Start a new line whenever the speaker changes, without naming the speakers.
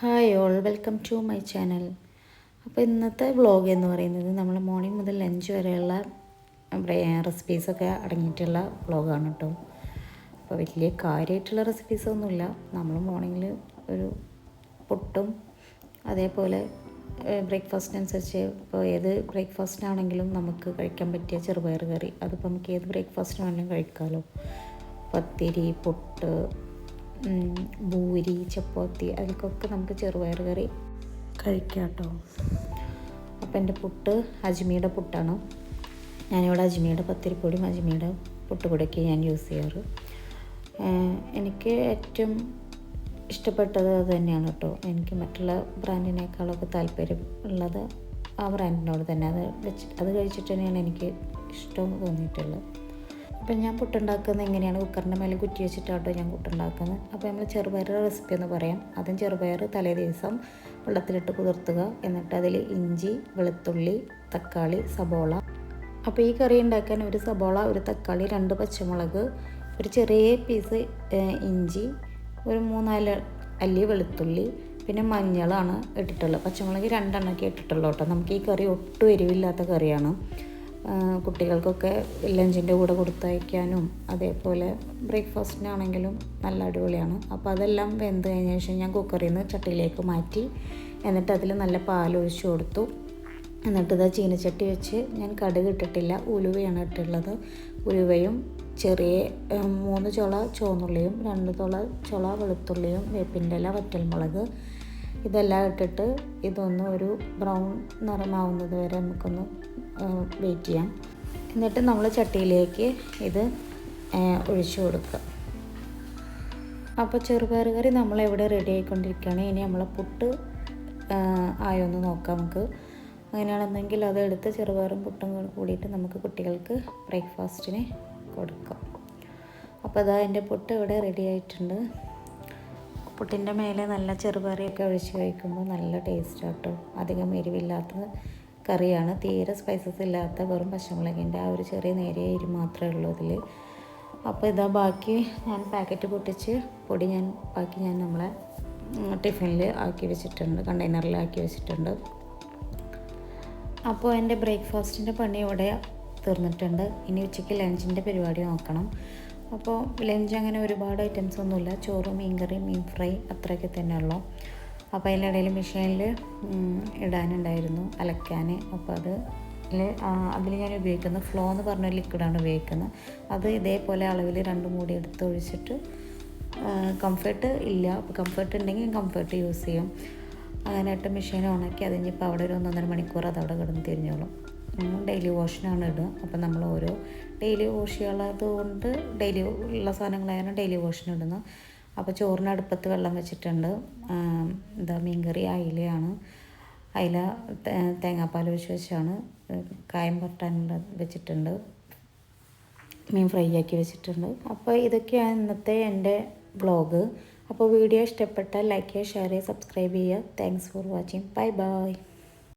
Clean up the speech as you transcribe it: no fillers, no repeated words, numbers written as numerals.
Hi all, welcome to my channel. അപ്പോൾ ഇന്നത്തെ vlog എന്ന് പറയുന്നത് നമ്മൾ മോർണിംഗ് മുതൽ ലഞ്ച് വരെയുള്ള റെസിപ്പീസൊക്കെ അടങ്ങിയിട്ടുള്ള വ്ളോഗാണ് കേട്ടോ. അപ്പോൾ വലിയ കാര്യമായിട്ടുള്ള റെസിപ്പീസൊന്നുമില്ല. നമ്മൾ മോർണിംഗിൽ ഒരു പുട്ടും അതേപോലെ ബ്രേക്ക്ഫാസ്റ്റിനനുസരിച്ച് ഇപ്പോൾ ഏത് ബ്രേക്ക്ഫാസ്റ്റിനാണെങ്കിലും നമുക്ക് കഴിക്കാൻ പറ്റിയ ചെറുപയർ കറി, അതിപ്പോൾ നമുക്ക് ഏത് ബ്രേക്ക്ഫാസ്റ്റിന് വേണമെങ്കിലും കഴിക്കാമല്ലോ. പത്തിരി, പുട്ട്, പൂരി, ചപ്പാത്തി, അതിൽക്കൊക്കെ നമുക്ക് ചെറുപയർ കറി കഴിക്കാം കേട്ടോ. അപ്പോൾ എൻ്റെ പുട്ട് അജ്മിയുടെ പുട്ടാണ്. ഞാനിവിടെ അജ്മിയുടെ പത്തിരിപ്പൊടിയും അജ്മിയുടെ പുട്ടുപൊടിയൊക്കെ ഞാൻ യൂസ് ചെയ്യാറ്. എനിക്ക് ഏറ്റവും ഇഷ്ടപ്പെട്ടത് അത് തന്നെയാണ് കേട്ടോ. എനിക്ക് മറ്റുള്ള ബ്രാൻഡിനേക്കാളൊക്കെ താല്പര്യം ഉള്ളത് ആ ബ്രാൻഡിനോട് തന്നെ. അത് കഴിച്ചിട്ട് തന്നെയാണ് എനിക്ക് ഇഷ്ടം തോന്നിയിട്ടുള്ളത്. അപ്പം ഞാൻ പുട്ടുണ്ടാക്കുന്നത് എങ്ങനെയാണ്, കുക്കറിൻ്റെ മേലെ കുറ്റി വെച്ചിട്ടാട്ടോ ഞാൻ പുട്ടുണ്ടാക്കുന്നത്. അപ്പോൾ നമ്മൾ ചെറുപയറുടെ റെസിപ്പി എന്ന് പറയാം. ആദ്യം ചെറുപയർ തലേ ദിവസം വെള്ളത്തിലിട്ട് കുതിർത്തുക. എന്നിട്ട് അതിൽ ഇഞ്ചി, വെളുത്തുള്ളി, തക്കാളി, സബോള. അപ്പോൾ ഈ കറി ഉണ്ടാക്കാൻ ഒരു സബോള, ഒരു തക്കാളി, 2 പച്ചമുളക്, ഒരു ചെറിയ പീസ് ഇഞ്ചി, ഒരു 3-4 അല്ലി വെളുത്തുള്ളി, പിന്നെ മഞ്ഞളാണ് ഇട്ടിട്ടുള്ളത്. പച്ചമുളക് 2 എണ്ണമൊക്കെ ഇട്ടിട്ടുള്ളൂ കേട്ടോ. നമുക്ക് ഈ കറി ഒട്ടും എരിവില്ലാത്ത കറിയാണ്. കുട്ടികൾക്കൊക്കെ ലഞ്ചിൻ്റെ കൂടെ കൊടുത്തയക്കാനും അതേപോലെ ബ്രേക്ക്ഫാസ്റ്റിനാണെങ്കിലും നല്ല അടിപൊളിയാണ്. അപ്പോൾ അതെല്ലാം വെന്ത് കഴിഞ്ഞ ശേഷം ഞാൻ കുക്കറിൽ നിന്ന് ചട്ടിയിലേക്ക് മാറ്റി. എന്നിട്ട് അതിൽ നല്ല പാലൊഴിച്ച് കൊടുത്തു. എന്നിട്ട് ഇതാ ചീനച്ചട്ടി വെച്ച് ഞാൻ കടുക് ഇട്ടിട്ടില്ല, ഉലുവയാണ് ഇട്ടുള്ളത്. ഉലുവയും ചെറിയ 3 ചുള ചുവന്നുള്ളിയും 2 ചുള വെളുത്തുള്ളിയും വേപ്പിൻ്റെ ഇല, വറ്റൽമുളക് ഇതെല്ലാം ഇട്ടിട്ട് ഇതൊന്ന് ഒരു ബ്രൗൺ നിറമാവുന്നത് വരെ നമുക്കൊന്ന് വെയിറ്റ് ചെയ്യാം. എന്നിട്ട് നമ്മൾ ചട്ടിയിലേക്ക് ഇത് ഒഴിച്ചു കൊടുക്കുക. അപ്പോൾ ചെറുപയർ കറി നമ്മളെവിടെ റെഡി ആയിക്കൊണ്ടിരിക്കുകയാണ്. ഇനി നമ്മളെ പുട്ട് ആയൊന്ന് നോക്കാം നമുക്ക്. അങ്ങനെയാണെന്നെങ്കിൽ അതെടുത്ത് ചെറുപയറും പുട്ടും കൂടിയിട്ട് നമുക്ക് കുട്ടികൾക്ക് ബ്രേക്ക്ഫാസ്റ്റിന് കൊടുക്കാം. അപ്പോൾ അതാ എൻ്റെ പുട്ട് ഇവിടെ റെഡി ആയിട്ടുണ്ട്. പുട്ടിൻ്റെ മേലെ നല്ല ചെറുപയറിയൊക്കെ ഒഴിച്ച് കഴിക്കുമ്പോൾ നല്ല ടേസ്റ്റ് കേട്ടോ. അധികം എരിവില്ലാത്ത കറിയാണ്, തീരെ സ്പൈസസ് ഇല്ലാത്ത വെറും പച്ചമുളകിൻ്റെ ആ ഒരു ചെറിയ നേരിയ എരിവ് മാത്രമേ ഉള്ളൂ ഇതിൽ. അപ്പോൾ ഇതാ ബാക്കി ഞാൻ പാക്കറ്റ് പൊട്ടിച്ച് പൊടി ബാക്കി ഞാൻ നമ്മളെ ടിഫിനിൽ ആക്കി വെച്ചിട്ടുണ്ട്, കണ്ടെയ്നറിൽ ആക്കി വെച്ചിട്ടുണ്ട്. അപ്പോൾ എൻ്റെ ബ്രേക്ക്ഫാസ്റ്റിൻ്റെ പണി ഇവിടെ തീർന്നിട്ടുണ്ട്. ഇനി ഉച്ചയ്ക്ക് ലഞ്ചിൻ്റെ പരിപാടി നോക്കണം. അപ്പോൾ ലഞ്ച് അങ്ങനെ ഒരുപാട് ഐറ്റംസ് ഒന്നുമില്ല. ചോറ്, മീൻകറി, മീൻ ഫ്രൈ അത്രയൊക്കെ തന്നെ ഉള്ളൂ. അപ്പോൾ അതിനിടയിൽ മെഷീനിൽ ഇടാനുണ്ടായിരുന്നു, അലക്കാൻ. അപ്പോൾ അതിൽ ഞാൻ ഉപയോഗിക്കുന്നത് ഫ്ലോ എന്ന് പറഞ്ഞ ലിക്വിഡാണ് ഉപയോഗിക്കുന്നത്. അത് ഇതേപോലെ അളവിൽ 2 മൂടി എടുത്ത് ഒഴിച്ചിട്ട്, കംഫർട്ട് ഇല്ല, അപ്പോൾ കംഫർട്ട് ഉണ്ടെങ്കിൽ കംഫർട്ട് യൂസ് ചെയ്യും. അങ്ങനെയായിട്ട് മെഷീൻ ഓണാക്കി അതിനിപ്പോൾ അവിടെ ഒരു 1-1.5 മണിക്കൂർ അതവിടെ കിടന്ന് തിരിഞ്ഞോളും. ഡെയിലി വാഷിനാണ് ഇടുക. അപ്പോൾ നമ്മൾ ഓരോ ഡെയിലി വാഷ് ചെയ്യാനുള്ളത് കൊണ്ട് ഡെയിലി ഉള്ള സാധനങ്ങളായാണ് ഡെയിലി വാഷിന് ഇടുന്നത്. അപ്പോൾ ചോറിന് അടുപ്പത്ത് വെള്ളം വെച്ചിട്ടുണ്ട്. മീൻകറി അയിലയാണ്. അയില തേങ്ങാപ്പാൽ ഒഴിച്ച് വെച്ചാണ്. കായം പരട്ടാനുള്ള വെച്ചിട്ടുണ്ട്. മീൻ ഫ്രൈ ആക്കി വെച്ചിട്ടുണ്ട്. അപ്പോൾ ഇതൊക്കെയാണ് ഇന്നത്തെ എൻ്റെ വ്ളോഗ്. അപ്പോൾ വീഡിയോ ഇഷ്ടപ്പെട്ടാൽ ലൈക്ക് ചെയ്യുക, ഷെയർ ചെയ്യുക, സബ്സ്ക്രൈബ് ചെയ്യുക. Thanks for watching. Bye bye.